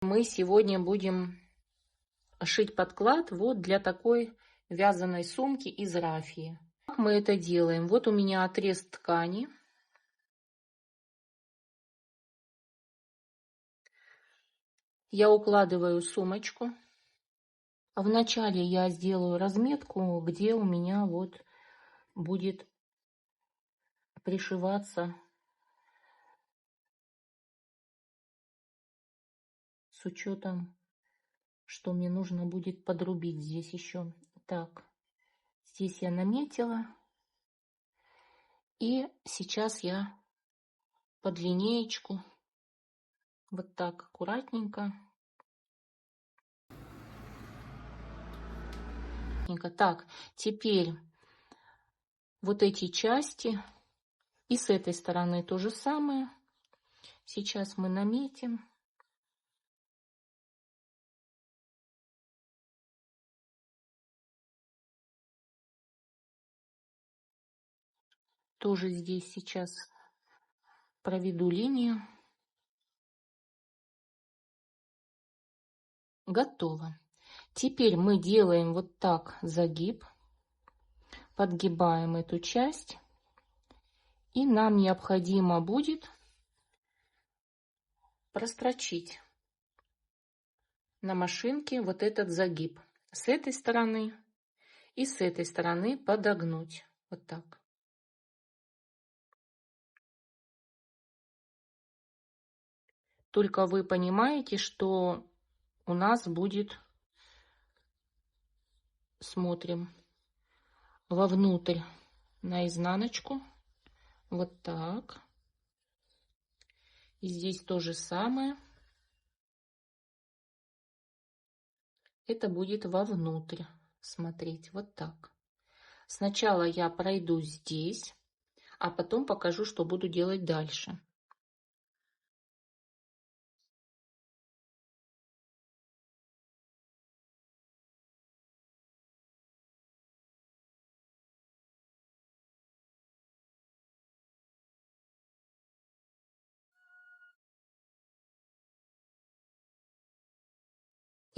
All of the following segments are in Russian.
Мы сегодня будем шить подклад вот для такой вязаной сумки из рафии. Как мы это делаем? Вот у меня отрез ткани. Я укладываю сумочку. Вначале я сделаю разметку, где у меня вот будет пришиваться с учетом, что мне нужно будет подрубить здесь еще. Так, здесь я наметила. И сейчас я под линеечку вот так аккуратненько. Так, теперь вот эти части и с этой стороны то же самое. Сейчас мы наметим. Тоже здесь сейчас проведу линию. Готово. Теперь мы делаем вот так загиб. Подгибаем эту часть. И нам необходимо будет прострочить на машинке вот этот загиб. С этой стороны и с этой стороны подогнуть. Вот так. Только вы понимаете, что у нас будет, смотрим, вовнутрь на изнаночку. Вот так. И здесь то же самое. Это будет вовнутрь смотреть. Вот так. Сначала я пройду здесь, а потом покажу, что буду делать дальше.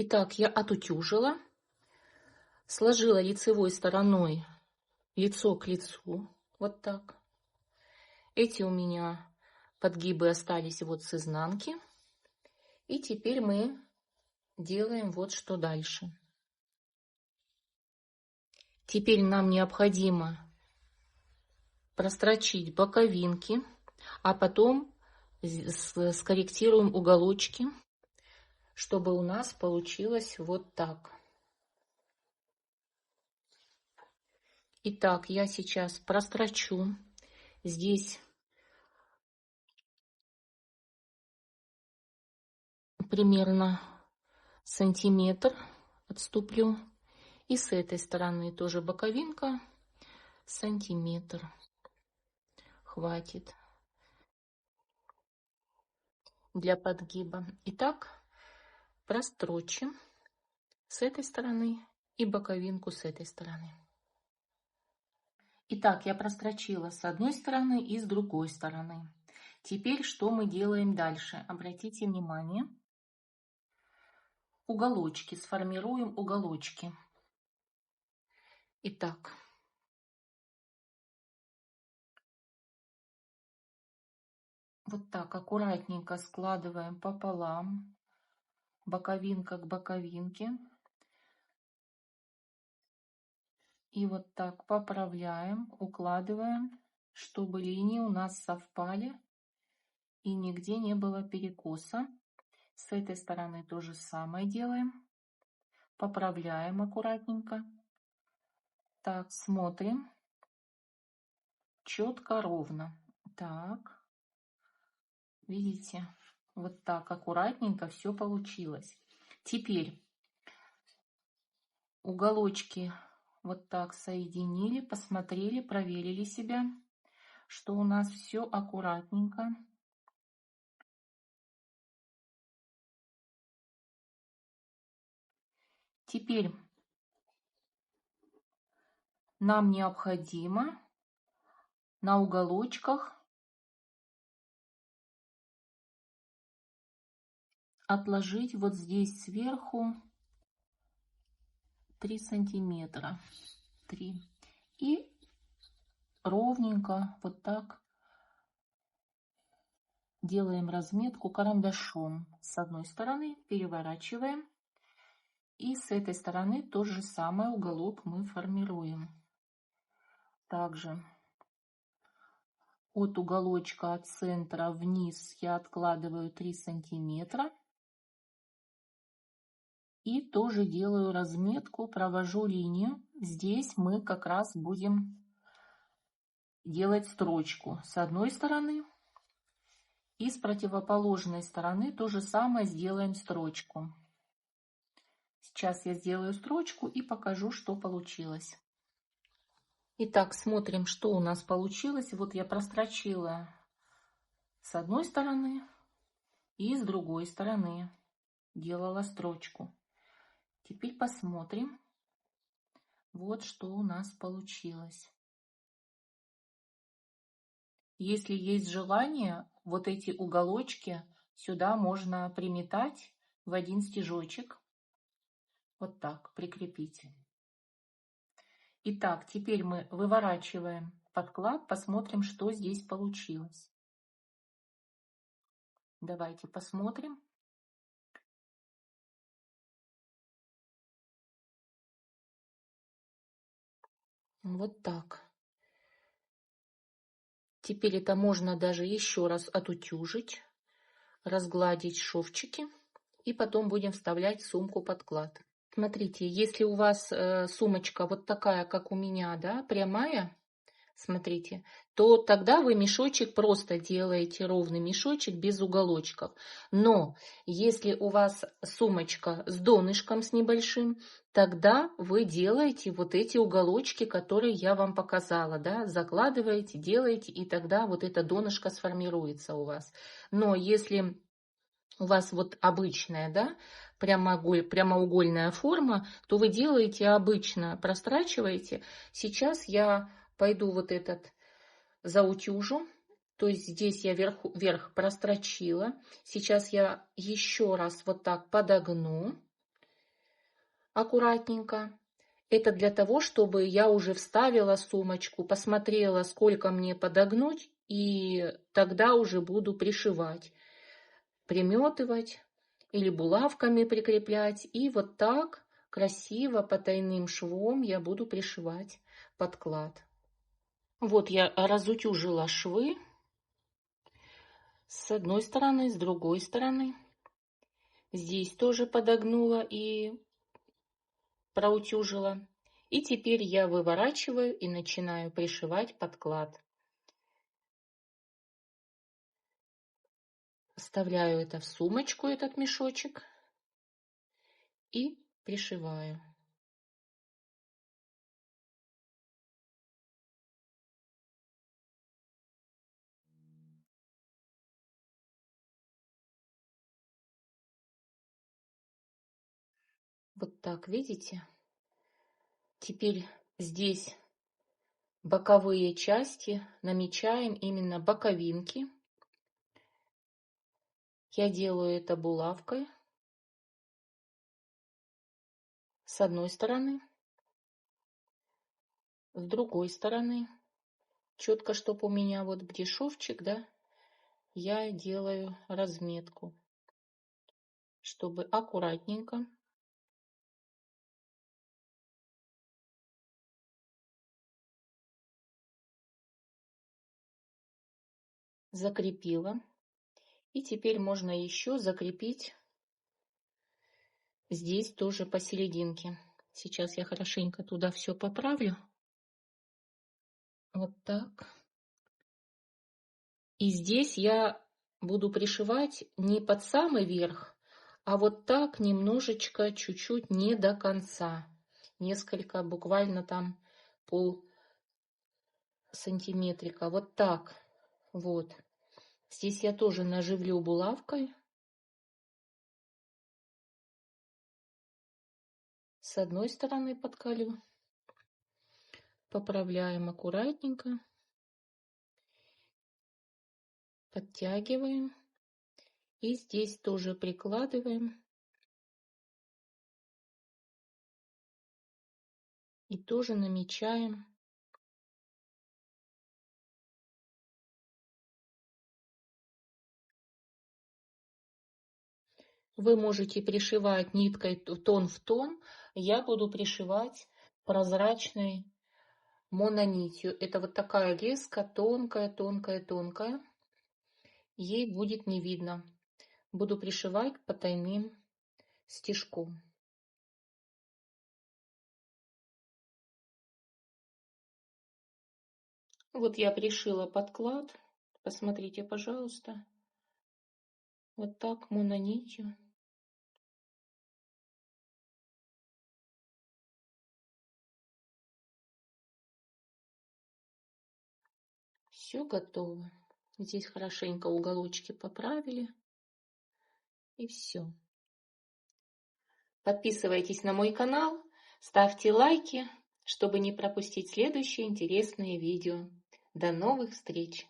Итак, я отутюжила, сложила лицевой стороной лицо к лицу. Вот так. Эти у меня подгибы остались вот с изнанки. И теперь мы делаем вот что дальше. Теперь нам необходимо прострочить боковинки, а потом скорректируем уголочки, чтобы у нас получилось вот так. Итак, я сейчас прострочу здесь примерно сантиметр, отступлю. И с этой стороны тоже боковинка сантиметр. Хватит для подгиба. Итак, прострочим с этой стороны и боковинку с этой стороны. Итак, я прострочила с одной стороны и с другой стороны. Теперь что мы делаем дальше? Обратите внимание. Уголочки. Сформируем уголочки. Итак. Вот так аккуратненько складываем пополам. Боковинка к боковинке. И вот так поправляем, укладываем, чтобы линии у нас совпали и нигде не было перекоса. С этой стороны то же самое делаем. Поправляем аккуратненько. Так, смотрим. Четко, ровно. Так. Видите? Вот так аккуратненько все получилось. Теперь уголочки вот так соединили, посмотрели, проверили себя, что у нас все аккуратненько. Теперь нам необходимо на уголочках отложить вот здесь сверху 3 сантиметра. 3. И ровненько вот так делаем разметку карандашом. С одной стороны переворачиваем. И с этой стороны то же самое, уголок мы формируем. Также от уголочка, от центра вниз я откладываю 3 сантиметра. И тоже делаю разметку, провожу линию. Здесь мы как раз будем делать строчку с одной стороны. И с противоположной стороны то же самое сделаем строчку. Сейчас я сделаю строчку и покажу, что получилось. Итак, смотрим, что у нас получилось. Вот я прострочила с одной стороны и с другой стороны. Делала строчку. Теперь посмотрим, вот что у нас получилось. Если есть желание, вот эти уголочки сюда можно приметать в один стежочек. Вот так прикрепить. Итак, теперь мы выворачиваем подклад, посмотрим, что здесь получилось. Давайте посмотрим. Вот так. Теперь это можно даже еще раз отутюжить, разгладить шовчики и потом будем вставлять в сумку подклад. Смотрите, если у вас сумочка вот такая, как у меня, да, прямая, смотрите, то тогда вы мешочек просто делаете ровный мешочек без уголочков. Но если у вас сумочка с донышком с небольшим, тогда вы делаете вот эти уголочки, которые я вам показала, да, закладываете, делаете, и тогда вот это донышко сформируется у вас. Но если у вас вот обычная, да, прямоугольная форма, то вы делаете обычно, прострачиваете. Сейчас я пойду вот этот заутюжу, то есть здесь я верх прострочила. Сейчас я еще раз вот так подогну аккуратненько. Это для того, чтобы я уже вставила сумочку, посмотрела, сколько мне подогнуть, и тогда уже буду пришивать, приметывать или булавками прикреплять. И вот так красиво потайным швом я буду пришивать подклад. Вот я разутюжила швы с одной стороны, с другой стороны. Здесь тоже подогнула и проутюжила. И теперь я выворачиваю и начинаю пришивать подклад. Вставляю это в сумочку, этот мешочек, и пришиваю. Вот так, видите? Теперь здесь боковые части намечаем именно боковинки. Я делаю это булавкой с одной стороны, с другой стороны. Четко, чтобы у меня вот где шовчик, да, я делаю разметку, чтобы аккуратненько закрепила. И теперь можно еще закрепить здесь тоже посерединке. Сейчас я хорошенько туда все поправлю. Вот так. И здесь я буду пришивать не под самый верх, а вот так немножечко, чуть-чуть не до конца. Несколько, буквально там пол сантиметрика. Вот так. Вот. Здесь я тоже наживлю булавкой. С одной стороны подколю. Поправляем аккуратненько. Подтягиваем. И здесь тоже прикладываем. И тоже намечаем. Вы можете пришивать ниткой тон в тон. Я буду пришивать прозрачной мононитью. Это вот такая леска, тонкая, тонкая, тонкая. Ей будет не видно. Буду пришивать потайным стежком. Вот я пришила подклад. Посмотрите, пожалуйста. Вот так мононитью. Все готово. Здесь хорошенько уголочки поправили. И все. Подписывайтесь на мой канал, ставьте лайки, чтобы не пропустить следующие интересные видео. До новых встреч!